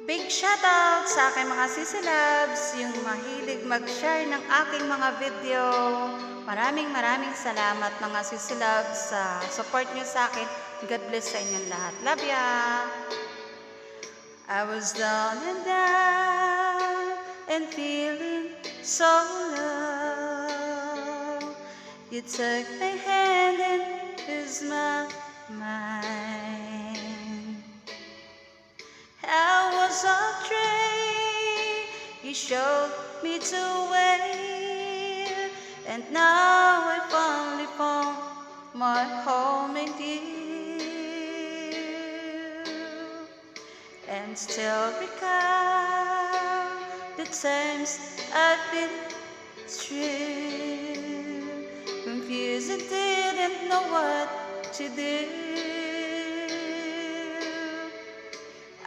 Big shoutout sa aking mga sisilabs, yung mahilig mag-share ng aking mga video. Maraming salamat mga sisilabs sa support nyo sa akin. God bless sa inyong lahat. Love ya! I was down and feeling so low. You took my hand and eased my mind. I was afraid, you showed me the way, and now I finally found my home in you, and still recall the times I've been through, confused and didn't know what to do.